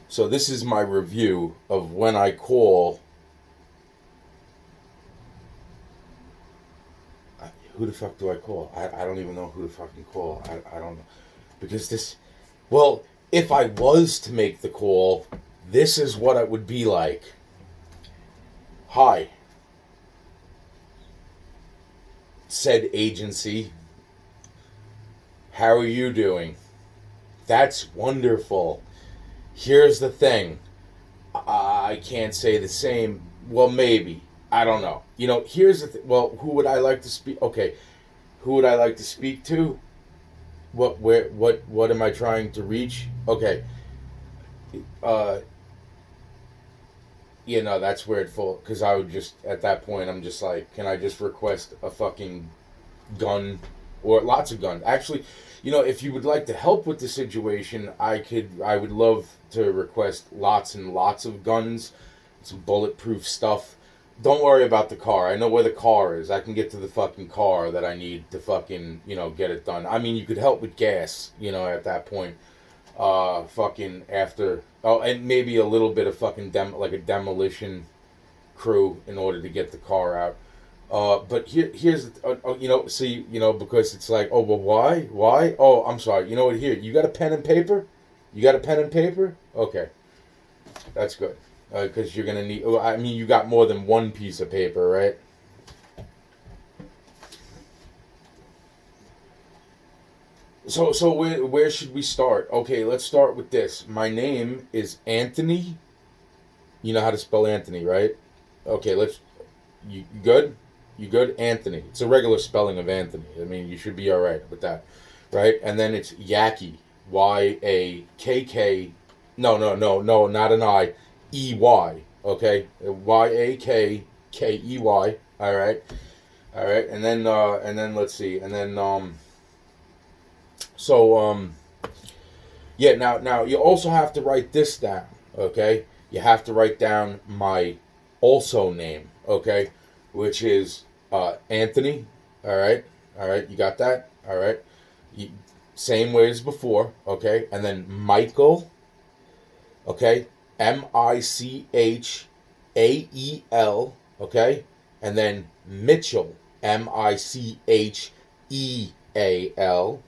So this is my review of when I call. Who the fuck do I call? I don't even know who to fucking call. I don't know. Because this. Well, if I was to make the call, this is what it would be like. Hi, said agency. How are you doing? That's wonderful. Here's the thing. I can't say the same. Well, maybe. I don't know. Here's the thing. Well, who would I like to speak? Okay, who would I like to speak to? What am I trying to reach? Okay. Uh, that's where it falls. Because I would just, at that point, I'm just like, can I just request a fucking gun or lots of guns? Actually, if you would like to help with the situation, I would love to request lots and lots of guns, some bulletproof stuff. Don't worry about the car. I know where the car is. I can get to the fucking car that I need to fucking, get it done. I mean, you could help with gas, at that point. Fucking after. Oh, and maybe a little bit of fucking like a demolition crew in order to get the car out. But here's see, because it's like, oh, well, why? Oh, I'm sorry. You know what? Here, you got a pen and paper? You got a pen and paper? Okay, that's good. Because you're gonna need. I mean, you got more than one piece of paper, right? So where should we start? Okay, let's start with this. My name is Anthony. You know how to spell Anthony, right? Okay, let's. You good? You good? Anthony. It's a regular spelling of Anthony. I mean, you should be all right with that, right? And then it's Yaki. Yakk. No, not an I. EY. Okay, Yakkey. All right. And then let's see. And then so yeah. Now you also have to write this down. Okay, you have to write down my also name. Okay, which is Anthony. All right. You got that. All right. You, same way as before. Okay, and then Michael. Okay, Michael. Okay, and then Mitchell. Micheal.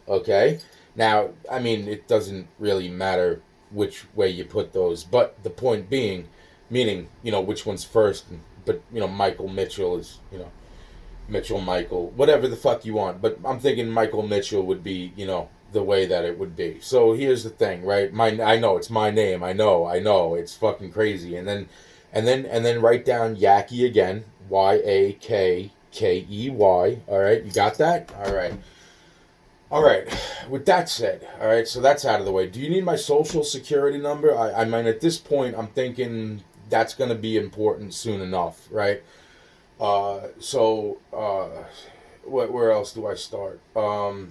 Okay. Now, I mean, it doesn't really matter which way you put those, but the point being, meaning, which one's first. But Michael Mitchell is, Mitchell Michael, whatever the fuck you want. But I'm thinking Michael Mitchell would be, the way that it would be. So here's the thing, right? I know it's my name. I know, it's fucking crazy. And then write down Yaki again, Yakkey. All right, you got that? All right. All right. With that said, all right. So that's out of the way. Do you need my social security number? I mean, at this point, I'm thinking that's going to be important soon enough, right? Where else do I start? Oh,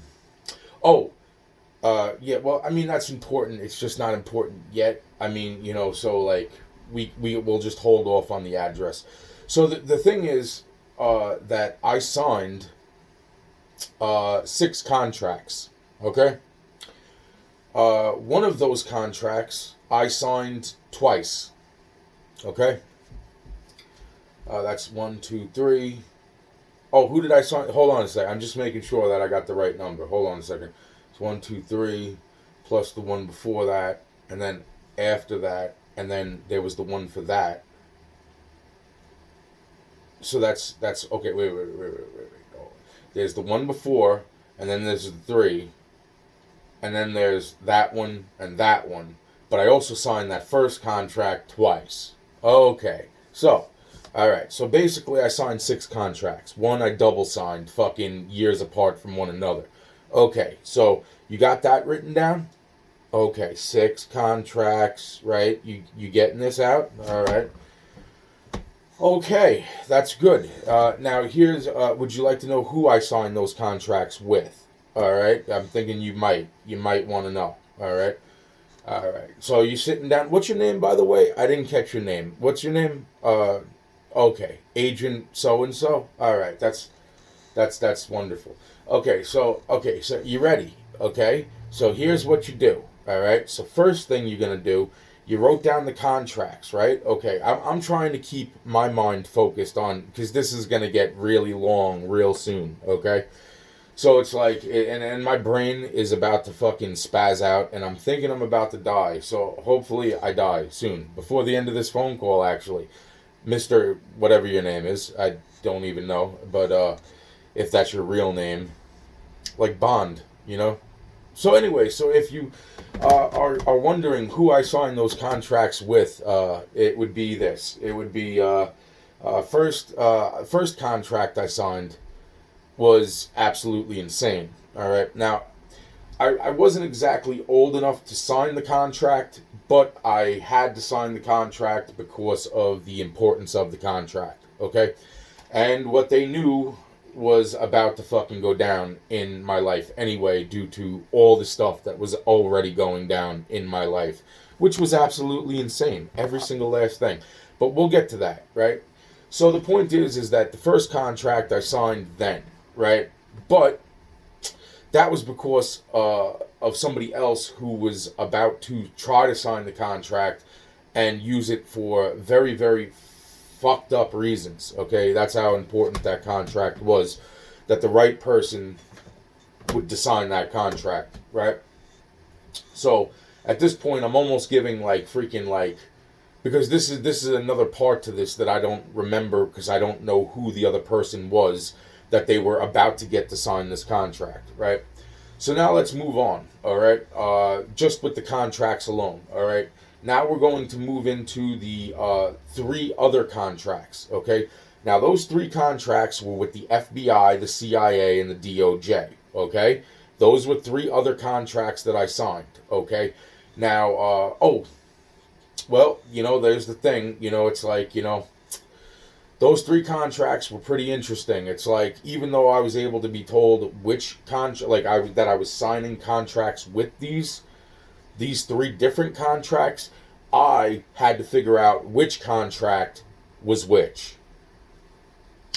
yeah. Well, I mean, that's important. It's just not important yet. I mean, so like we will just hold off on the address. So the thing is, that I signed 6 contracts. Okay. One of those contracts I signed twice. Okay. That's 1, 2, 3. Oh, who did I sign? Hold on a second. I'm just making sure that I got the right number. Hold on a second. It's 1, 2, 3, plus the one before that, and then after that, and then there was the one for that. So that's okay. Wait. Oh. There's the one before, and then there's the 3, and then there's that one and that one. But I also signed that first contract twice. Okay, so. Alright, so basically I signed 6 contracts. One I double signed, fucking years apart from one another. Okay, so you got that written down? Okay, 6 contracts, right? You getting this out? Alright. Okay, that's good. Now here's, would you like to know who I signed those contracts with? Alright, I'm thinking you might want to know. Alright. Alright, so you sitting down. What's your name, by the way? I didn't catch your name. What's your name? Okay, Agent so and so. All right, that's wonderful. Okay, so you ready? Okay, so here's what you do. All right. So first thing you're gonna do, you wrote down the contracts, right? Okay. I'm trying to keep my mind focused on, because this is gonna get really long real soon. Okay. So it's like, and my brain is about to fucking spaz out, and I'm thinking I'm about to die. So hopefully I die soon, before the end of this phone call, actually. Mr. Whatever your name is, I don't even know, but if that's your real name, like Bond, you know? So anyway, so if you are wondering who I signed those contracts with, it would be this. It would be first contract I signed was absolutely insane. All right. Now, I wasn't exactly old enough to sign the contract, but I had to sign the contract because of the importance of the contract. Okay. And what they knew was about to fucking go down in my life anyway, due to all the stuff that was already going down in my life, which was absolutely insane. Every single last thing. But we'll get to that, right? So the point is that the first contract I signed then, right? But that was because of somebody else who was about to try to sign the contract and use it for very, very fucked up reasons. Okay, that's how important that contract was. That the right person would sign that contract, right? So at this point, I'm almost giving like freaking like, because this is another part to this that I don't remember, because I don't know who the other person was that they were about to get to sign this contract, right? So now let's move on, all right? Just with the contracts alone, all right? Now we're going to move into the 3 other contracts, okay? Now those 3 contracts were with the FBI, the CIA, and the DOJ, okay? Those were 3 other contracts that I signed, okay? Now, well, you know, there's the thing, you know, it's like, you know, those 3 contracts were pretty interesting. It's like, even though I was able to be told which that I was signing contracts with these 3 different contracts, I had to figure out which contract was which.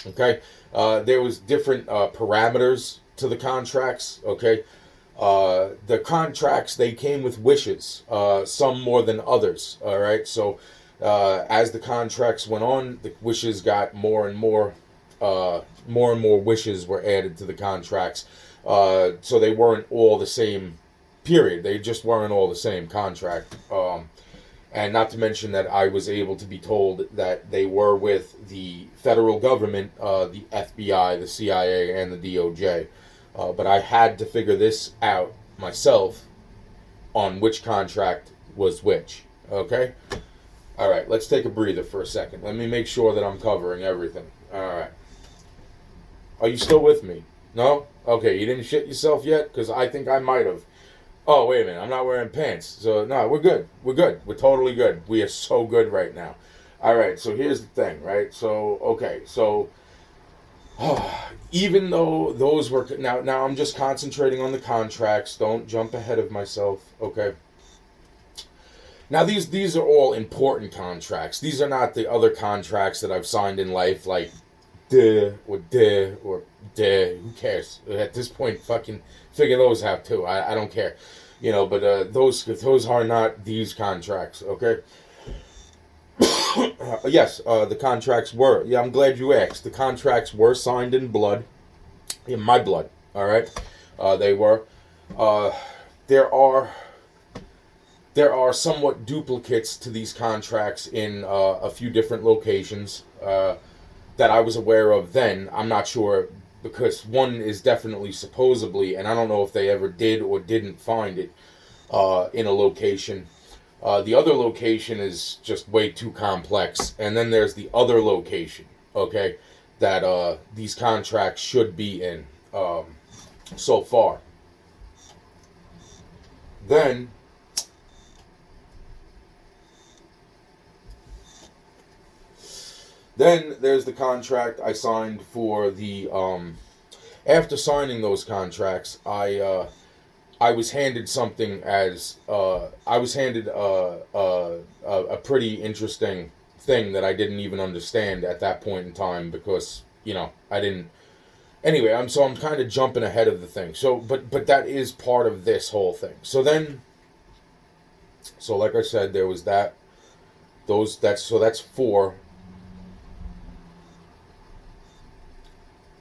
Okay, there was different parameters to the contracts. Okay, the contracts, they came with wishes, some more than others. All right, so as the contracts went on, the wishes got more and more wishes were added to the contracts. So they weren't all the same. Period. They just weren't all the same contract. And not to mention that I was able to be told that they were with the federal government, the FBI, the CIA, and the DOJ. But I had to figure this out myself on which contract was which. Okay? Alright, let's take a breather for a second. Let me make sure that I'm covering everything. Alright. Are you still with me? No? Okay, you didn't shit yourself yet? Because I think I might have. Oh, wait a minute. I'm not wearing pants. So, no, we're good. We're good. We're totally good. We are so good right now. All right, so here's the thing, right? So, okay, so even though those were... Now I'm just concentrating on the contracts. Don't jump ahead of myself, okay? Now, these are all important contracts. These are not the other contracts that I've signed in life, like duh, or duh, or duh. Who cares? At this point, fucking figure those out, too. I don't care. You know, but those are not these contracts, okay? Yes, the contracts were. Yeah, I'm glad you asked. The contracts were signed in blood. In my blood, all right? They were. There are somewhat duplicates to these contracts in a few different locations that I was aware of then. I'm not sure, because one is definitely supposedly, and I don't know if they ever did or didn't find it in a location. The other location is just way too complex. And then there's the other location, okay, that these contracts should be in so far. Then there's the contract I signed for the after signing those contracts, I was handed something as I was handed a pretty interesting thing that I didn't even understand at that point in time, because, you know, I didn't. Anyway, I'm kind of jumping ahead of the thing. So, but that is part of this whole thing. So then So like I said, there was that. That's 4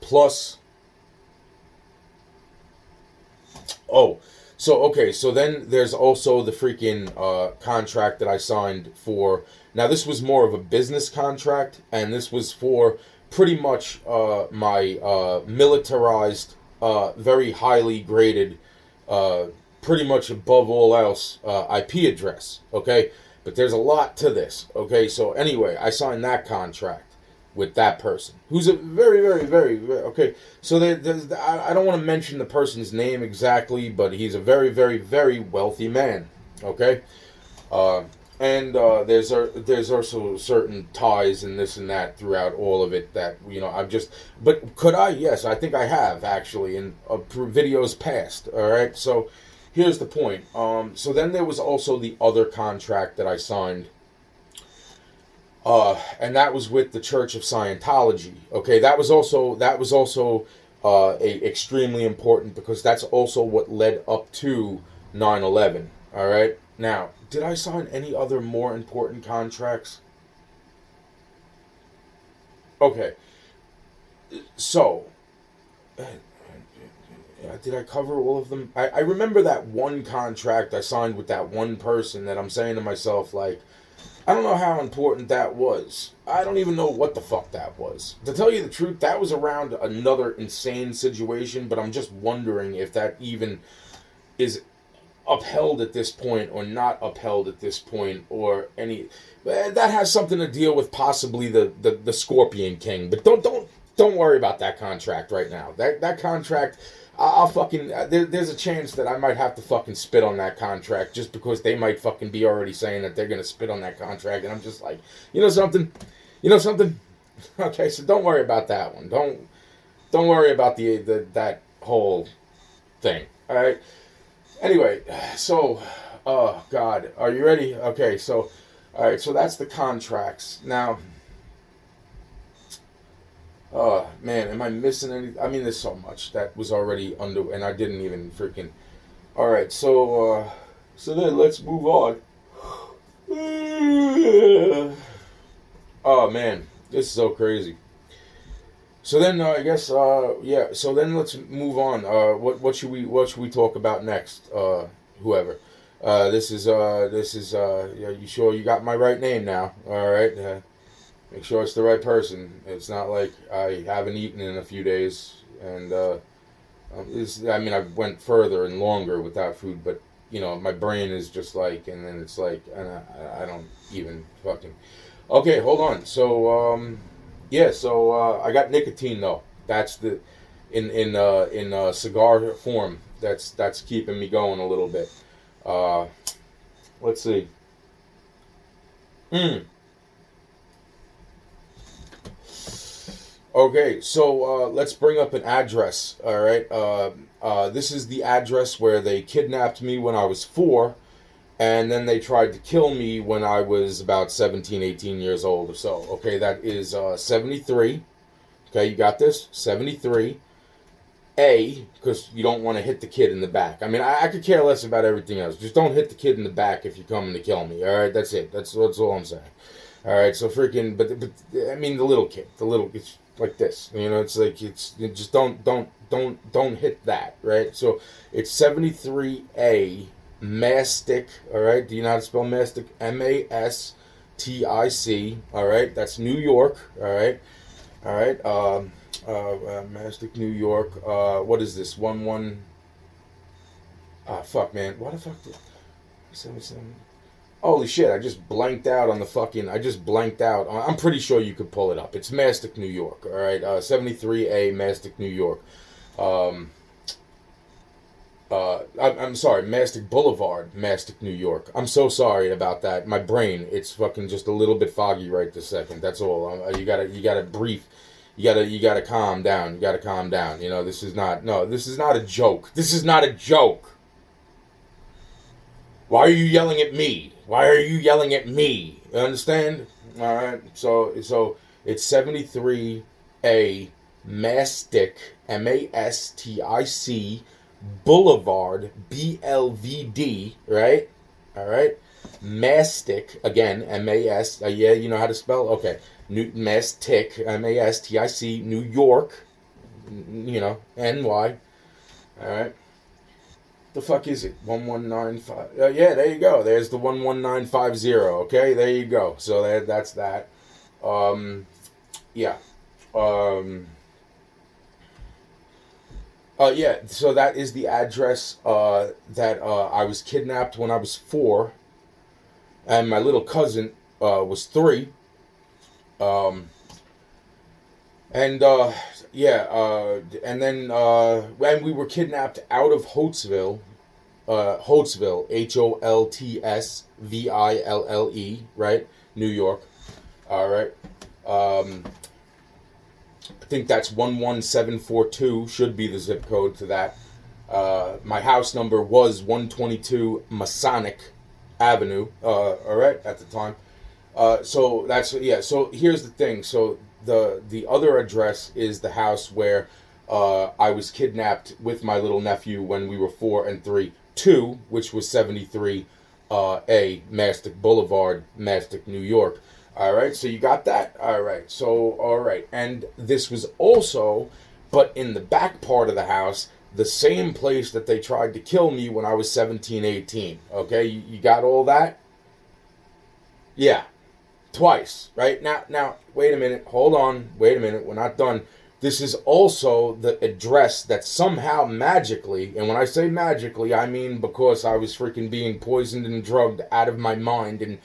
plus. Oh, so okay, so then there's also the freaking contract that I signed for. Now this was more of a business contract, and this was for pretty much my militarized, very highly graded, uh, pretty much above all else IP address. Okay, but there's a lot to this. Okay, so anyway, I signed that contract with that person, who's a very, very, very, very okay. So I don't want to mention the person's name exactly, but he's a very, very, very wealthy man. Okay, uh, and there's also certain ties and this and that throughout all of it that I've just. But could I? Yes, I think I have actually in videos past. All right, so here's the point. So then there was also the other contract that I signed, and that was with the Church of Scientology. Okay, that was also a extremely important, because that's also what led up to 9/11. All right. Now, did I sign any other more important contracts? Okay, so did I cover all of them? I remember that one contract I signed with that one person that I'm saying to myself, like, I don't know how important that was. I don't even know what the fuck that was. To tell you the truth, that was around another insane situation, but I'm just wondering if that even is upheld at this point or not upheld at this point, or any. That has something to deal with possibly the Scorpion King, but don't worry about that contract right now. That contract, I'll fucking there's a chance that I might have to fucking spit on that contract, just because they might fucking be already saying that they're gonna spit on that contract, and I'm just like, something, something. Okay, so don't worry about that one. Don't worry about the that whole thing. All right. Anyway, so, oh God, are you ready? Okay, so, all right, so that's the contracts. Now, oh man, am I missing any? I mean, there's so much that was already under, and I didn't even freaking. All right, so then let's move on. Oh man, this is so crazy. So then, I guess, yeah. So then let's move on. What should we talk about next? Whoever. This is. Yeah, you sure you got my right name now? All right. Make sure it's the right person. It's not like I haven't eaten in a few days, and I mean, I went further and longer without food, but my brain is just like, and then it's like, and I don't even fucking. Okay, hold on. So, yeah. So I got nicotine though. That's the in cigar form. That's keeping me going a little bit. Uh, let's see. Hmm. Okay, so let's bring up an address. All right. This is the address where they kidnapped me when I was 4, and then they tried to kill me when I was about 17, 18 years old or so. Okay, that is 73. Okay, you got this? 73. A, because you don't want to hit the kid in the back. I mean, I could care less about everything else. Just don't hit the kid in the back if you're coming to kill me. All right, that's it. That's all I'm saying. All right, so freaking, but I mean the little kid, it's like this. It's like just don't hit that. Right. So it's 73A Mastic. All right. Do you know how to spell Mastic? Mastic. All right. That's New York. All right. All right. Mastic, New York. What is this? 1-1. Ah, fuck, man. What the fuck? 77. Holy shit! I just blanked out on the fucking. I just blanked out. I'm pretty sure you could pull it up. It's Mastic, New York. All right. 73A Mastic, New York. Um, I'm sorry, Mastic Boulevard, Mastic, New York. I'm so sorry about that. My brain, it's fucking just a little bit foggy right this second. That's all. You gotta brief. You gotta calm down. You gotta calm down. This is not. No, this is not a joke. This is not a joke. Why are you yelling at me? Why are you yelling at me? You understand? All right. So it's 73A Mastic, Mastic Boulevard, BLVD, right? All right. Mastic, again, M-A-S, yeah, you know how to spell? Okay. Mastic, M-A-S-T-I-C, New York, N-Y. All right. The fuck is it? 1195. Yeah, there you go. There's the 11950. Okay, there you go. So that's that. Yeah. Um, yeah, so that is the address that I was kidnapped when I was 4, and my little cousin was 3. Um, and yeah, and then when we were kidnapped out of Holtzville, Holtsville, right, New York. All right. I think that's 11742 should be the zip code to that. My house number was 122 Masonic Avenue. All right, at the time. So that's, yeah. So here's the thing. So the other address is the house where I was kidnapped with my little nephew when we were 4 and 3. 2, which was 73 A Mastic Boulevard, Mastic, New York. All right, so you got that? All right, so, all right. And this was also, but in the back part of the house, the same place that they tried to kill me when I was 17, 18. Okay, you got all that? Yeah, twice, right? Now, wait a minute, hold on, wait a minute, we're not done. This is also the address that somehow magically, and when I say magically, I mean because I was freaking being poisoned and drugged out of my mind and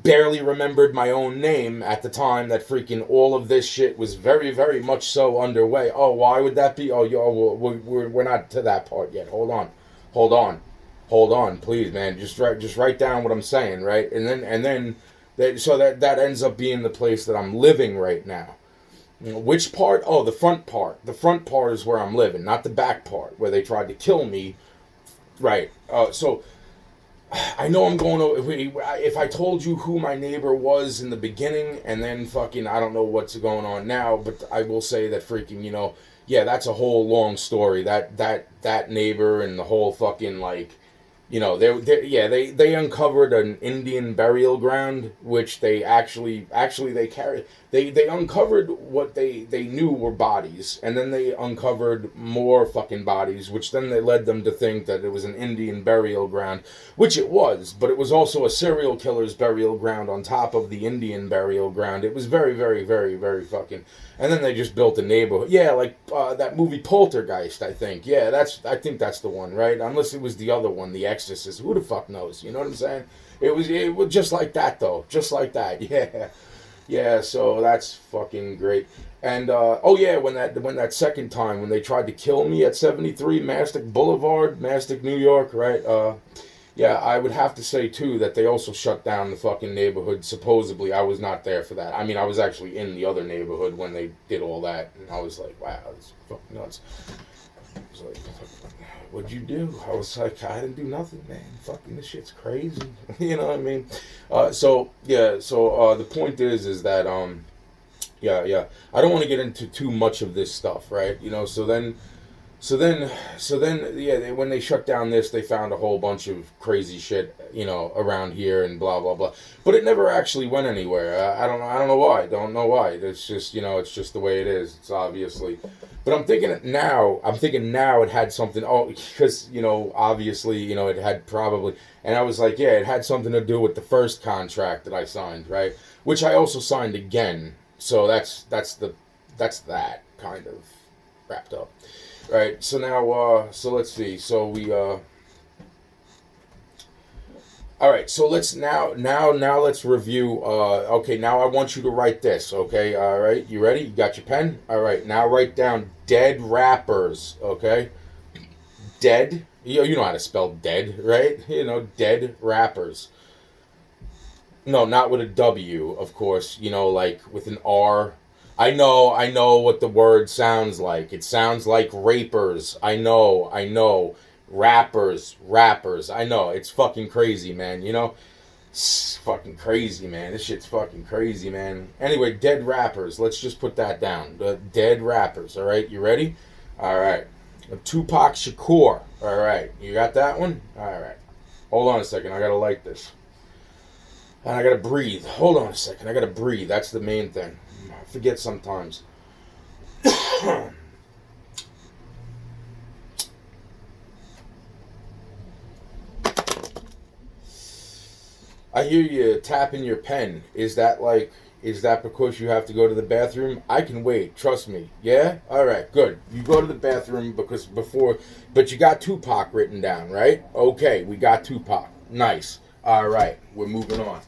barely remembered my own name at the time that freaking all of this shit was very, very much so underway. Oh, why would that be? Oh, we're not to that part yet. Hold on, please, man. Just write down what I'm saying, right? And then so that ends up being the place that I'm living right now. Which part? Oh, the front part. The front part is where I'm living, not the back part where they tried to kill me. Right. So I know I'm going over. If I told you who my neighbor was in the beginning, and then fucking I don't know what's going on now, but I will say that freaking yeah, that's a whole long story. That neighbor and the whole fucking like. They uncovered an Indian burial ground, which they actually they carried. They uncovered what they knew were bodies, and then they uncovered more fucking bodies, which then they led them to think that it was an Indian burial ground, which it was, but it was also a serial killer's burial ground on top of the Indian burial ground. It was very, very, very, very fucking. And then they just built a neighborhood. Yeah, like that movie Poltergeist, I think. Yeah, I think that's the one, right? Unless it was the other one, The Exorcist. Who the fuck knows? You know what I'm saying? It was just like that, though. Just like that. Yeah. Yeah, so that's fucking great. And, oh yeah, when that second time, when they tried to kill me at 73 Mastic Boulevard, Mastic, New York, right? Yeah, I would have to say, too, that they also shut down the fucking neighborhood. Supposedly, I was not there for that. I mean, I was actually in the other neighborhood when they did all that. And I was like, wow, this fucking nuts. I was like, what'd you do? I was like, I didn't do nothing, man. Fucking this shit's crazy. You know what I mean? So the point is that, yeah. I don't want to get into too much of this stuff, right? So then, yeah, when they shut down this, they found a whole bunch of crazy shit, around here and blah, blah, blah. But it never actually went anywhere. I don't know why. Don't know why. It's just, it's just the way it is. It's obviously. But I'm thinking now it had something, because, obviously, it had probably, and I was like, yeah, it had something to do with the first contract that I signed, right? Which I also signed again. So that's that kind of wrapped up. Right, so now, so let's see. So we, all right. So let's now let's review. Okay, now I want you to write this. Okay, all right. You ready? You got your pen? All right. Now write down dead rappers. Okay, dead. You know how to spell dead, right? Dead rappers. No, not with a W, of course. Like with an R. I know what the word sounds like. It sounds like rapers. I know. Rappers. I know. It's fucking crazy, man. It's fucking crazy, man. This shit's fucking crazy, man. Anyway, dead rappers. Let's just put that down. The dead rappers, all right? You ready? All right. Tupac Shakur. All right. You got that one? All right. Hold on a second. I gotta light this. And I gotta breathe. Hold on a second. I gotta breathe. That's the main thing. I forget sometimes. I hear you tapping your pen. Is that because you have to go to the bathroom? I can wait. Trust me. Yeah? Alright, good. You go to the bathroom but you got Tupac written down, right? Okay, we got Tupac. Nice. Alright, we're moving on.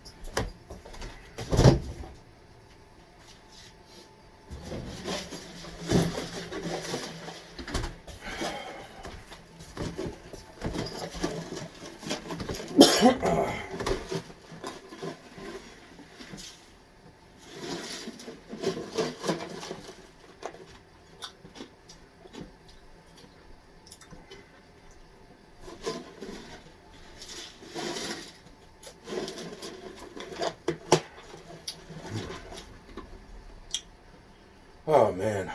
Oh man.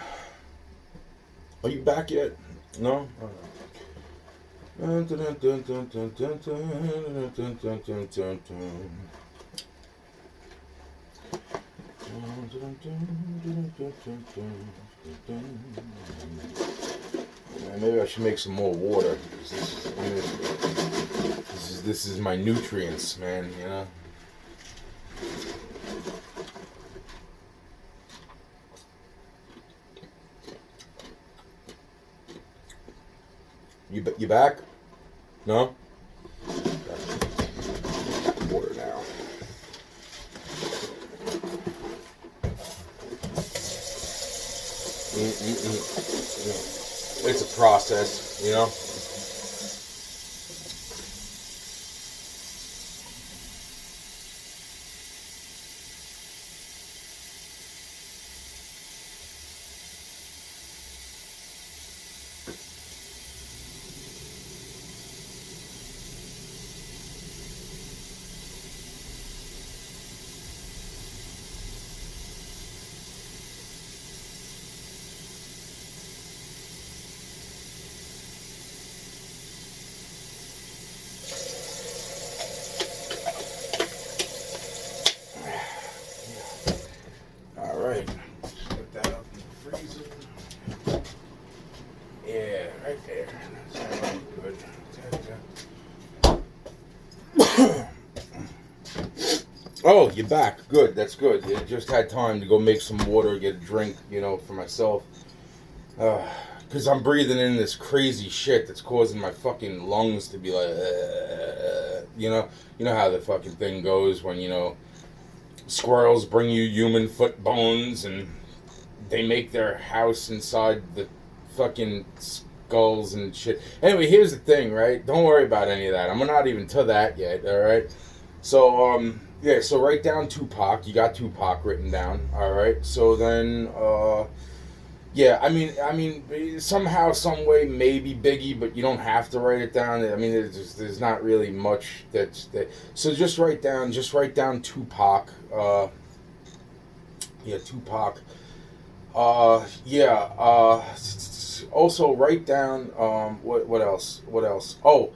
Are you back yet? No? Maybe I should make some more water. This is my nutrients, man, you know? You back? No? Water now. It's a process, you know? Alright. Put that up in the freezer. Yeah, right there. That's good. Oh, you're back. Good, that's good. You just had time to go make some water, get a drink, you know, for myself. Because I'm breathing in this crazy shit that's causing my fucking lungs to be like, you know how the fucking thing goes when, you know, squirrels bring you human foot bones and they make their house inside the fucking skulls and shit. Anyway, here's the thing, right? Don't worry about any of that. I'm not even to that yet, alright? So, yeah, so write down Tupac. You got Tupac written down, alright? So then, yeah, I mean, somehow, some way, maybe Biggie, but you don't have to write it down. I mean, there's not really much that. So just write down Tupac. Yeah, Tupac. Yeah. Also write down. What else? What else? Oh,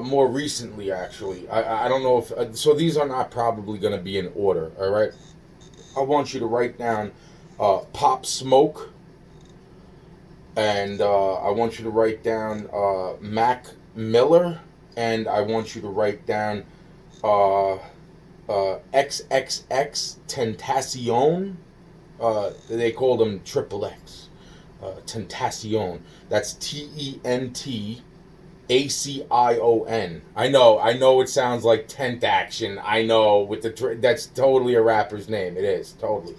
more recently, actually. I don't know if so. These are not probably going to be in order. All right. I want you to write down, Pop Smoke. And I want you to write down, Mac Miller, and I want you to write down, XXX Tentacion. They called him Triple X. Tentacion. That's TENTACION. I know it sounds like Tent Action. I know with the that's totally a rapper's name. It is totally.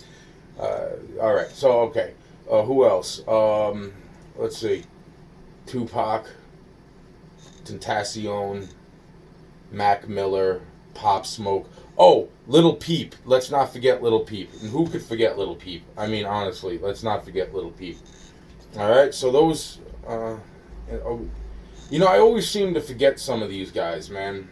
All right. So okay. Who else? Let's see. Tupac, Tentacion, Mac Miller, Pop Smoke. Oh, Little Peep. Let's not forget Little Peep. And who could forget Little Peep? I mean, honestly, let's not forget Little Peep. All right, so those. You know, I always seem to forget some of these guys, man.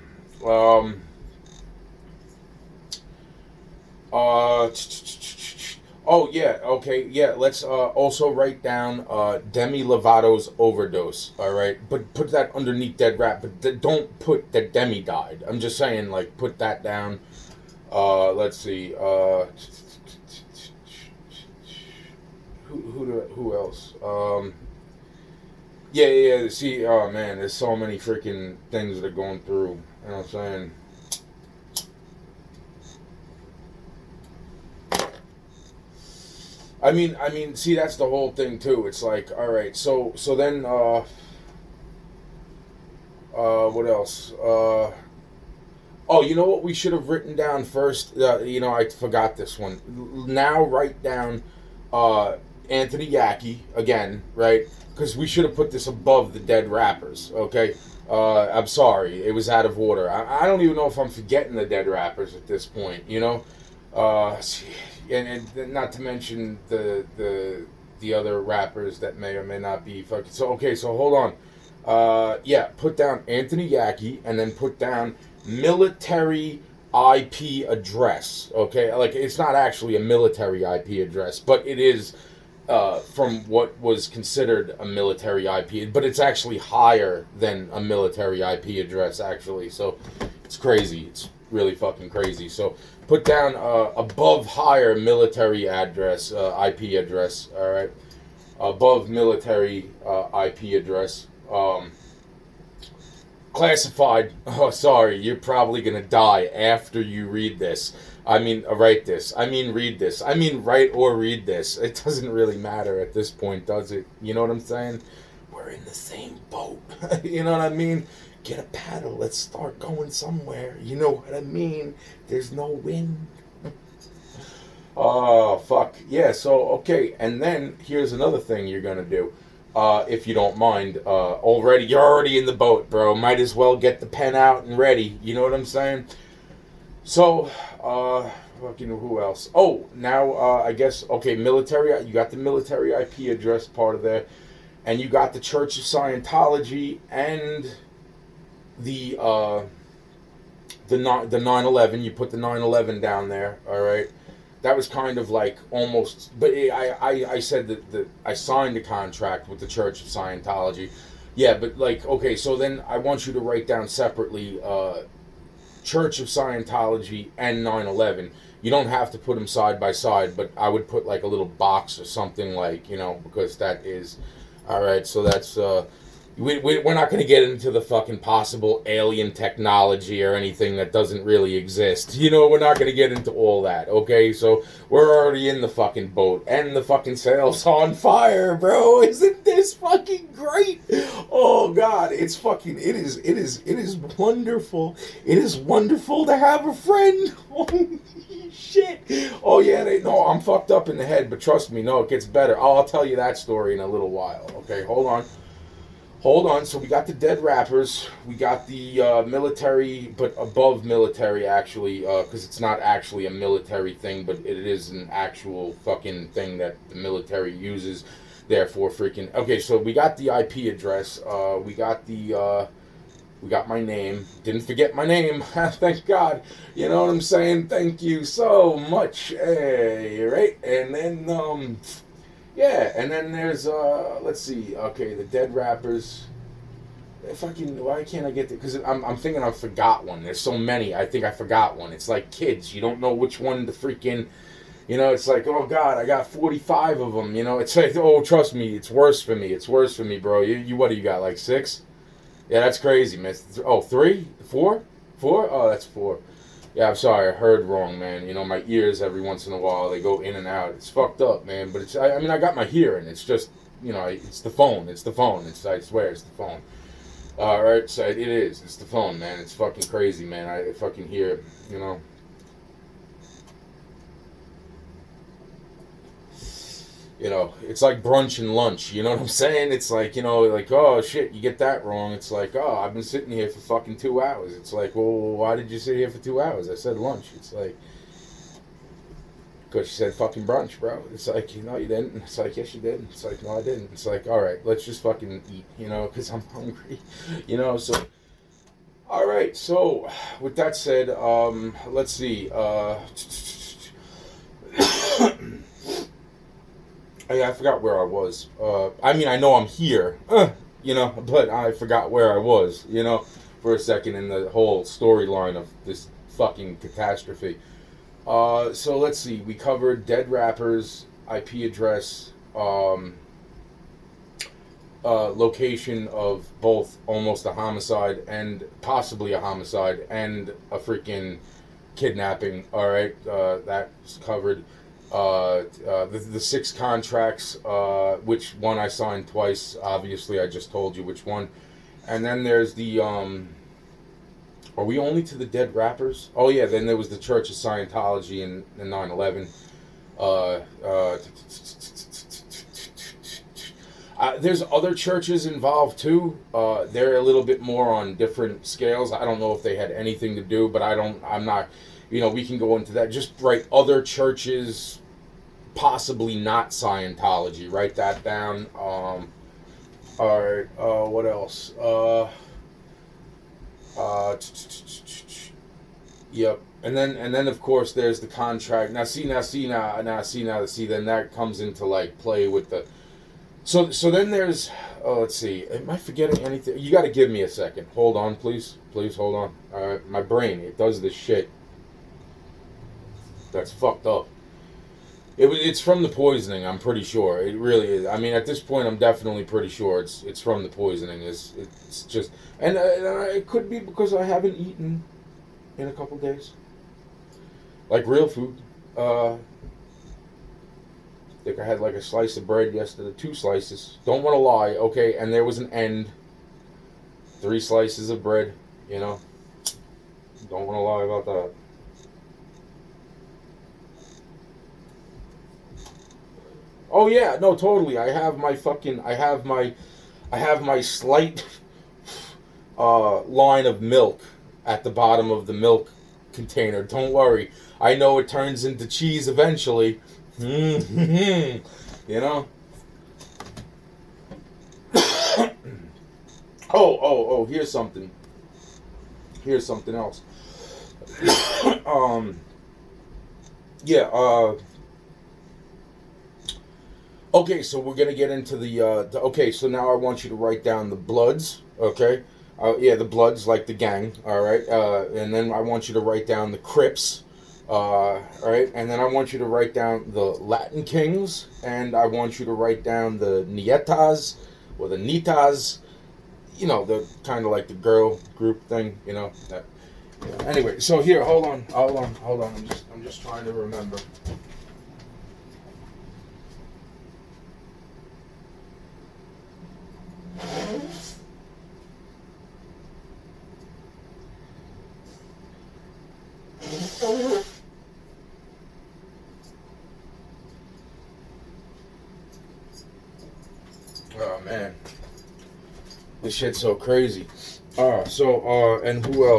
Oh yeah, okay, yeah. Let's also write down, Demi Lovato's overdose. All right, but put that underneath Dead Rat. But don't put that Demi died. I'm just saying, like, put that down. Let's see. Who else? Yeah. See, oh man, there's so many freaking things that are going through. You know what I'm saying? I mean, see, that's the whole thing too. It's like, all right, so then, what else? Oh, you know what we should have written down first? I forgot this one. Now write down, Anthony Yaki again, right? Because we should have put this above the dead rappers. Okay. I'm sorry, it was out of order. I don't even know if I'm forgetting the dead rappers at this point. And not to mention the other rappers that may or may not be fucking. So okay, so hold on. Yeah, put down Anthony Yaki and then put down military IP address. Okay, like it's not actually a military IP address, but it is from what was considered a military IP, but it's actually higher than a military IP address actually. So it's crazy. It's really fucking crazy. So put down above higher military address, IP address. All right, above military IP address. Classified. Oh, sorry. You're probably gonna die after you read this. I mean, write this. I mean, read this. I mean, write or read this. It doesn't really matter at this point, does it? You know what I'm saying? We're in the same boat. You know what I mean? Get a paddle. Let's start going somewhere. You know what I mean? There's no wind. Oh, fuck. Yeah, so, okay. And then here's another thing you're gonna do. If you don't mind, you're already in the boat, bro. Might as well get the pen out and ready. You know what I'm saying? So, fucking who else? Oh, now, I guess, okay, military, you got the military IP address part of there, and you got the Church of Scientology and the 9/11. You put the 9/11 down there, all right? That was kind of like almost, but I said that I signed a contract with the Church of Scientology. Yeah, but like, okay, so then I want you to write down separately Church of Scientology and 9/11. You don't have to put them side by side, but I would put like a little box or something like, because that is, all right, so that's, we're not going to get into the fucking possible alien technology or anything that doesn't really exist. We're not going to get into all that, okay? So we're already in the fucking boat and the fucking sail's on fire, bro. Isn't this fucking great? Oh God, it is wonderful. It is wonderful to have a friend. Holy shit. Oh yeah, no, I'm fucked up in the head, but trust me, no, it gets better. I'll tell you that story in a little while, okay? Hold on, so we got the dead rappers, we got the military, but above military actually, because it's not actually a military thing, but it is an actual fucking thing that the military uses, therefore freaking, okay, so we got the IP address, we got my name, didn't forget my name, thank God, you know what I'm saying, thank you so much, hey, right, and then, yeah, and then there's, let's see, okay, the dead rappers. Why can't I get there? Because I'm thinking I forgot one. There's so many, I think I forgot one. It's like kids. You don't know which one to freaking, it's like, oh God, I got 45 of them, It's like, oh, trust me, it's worse for me, bro. You what do you got, like 6? Yeah, that's crazy, man. Oh, 3? 4? 4? Oh, that's 4. Yeah, I'm sorry, I heard wrong, man. My ears every once in a while, they go in and out. It's fucked up, man. But I got my hearing. It's just, it's the phone. I swear, it's the phone. Alright, so it is. It's the phone, man. It's fucking crazy, man. I fucking hear it, It's like brunch and lunch, you know what I'm saying? It's like, like, oh shit, you get that wrong. It's like, oh, I've been sitting here for fucking 2 hours. It's like, well, why did you sit here for 2 hours? I said lunch. It's like, because you said fucking brunch, bro. It's like, you didn't. It's like, yes, you did. It's like, no, I didn't. It's like, all right, let's just fucking eat, because I'm hungry, so. All right, so with that said, let's see. I forgot where I was. I know I'm here, but I forgot where I was, for a second in the whole storyline of this fucking catastrophe. So let's see. We covered dead rappers, IP address, location of both almost a homicide and possibly a homicide and a freaking kidnapping. All right, that's covered. The six contracts, which one I signed twice. Obviously, I just told you which one. And then there's the Are we only to the dead rappers? Oh yeah. Then there was the Church of Scientology in 9/11. There's other churches involved too. They're a little bit more on different scales. I don't know if they had anything to do, but I'm not. We can go into that. Just write other churches, possibly not Scientology. Write that down. All right. What else? Yep. And then of course there's the contract. Now see. Then that comes into like play with the. So then there's. Oh, let's see. Am I forgetting anything? You got to give me a second. Hold on, please. Please hold on. My brain, it does this shit. That's fucked up. It's from the poisoning. I'm pretty sure. It really is. I mean, at this point, I'm definitely pretty sure it's from the poisoning. It's just, and it could be because I haven't eaten in a couple days, like real food. I think I had like a slice of bread yesterday, 2 slices. Don't want to lie, okay? And there was an end. 3 slices of bread, Don't want to lie about that. Oh yeah, no, totally. I have my slight line of milk at the bottom of the milk container. Don't worry. I know it turns into cheese eventually. Oh, here's something. Here's something else. Yeah, okay, so we're gonna get into okay, so now I want you to write down the Bloods, okay? Yeah, the Bloods, like the gang, all right? And then I want you to write down the Crips, all right? And then I want you to write down the Latin Kings, and I want you to write down the Nietas, or the Nitas, the kind of like the girl group thing, that. Anyway, so here, hold on. I'm just trying to remember. Oh man, this shit's so crazy. And who else?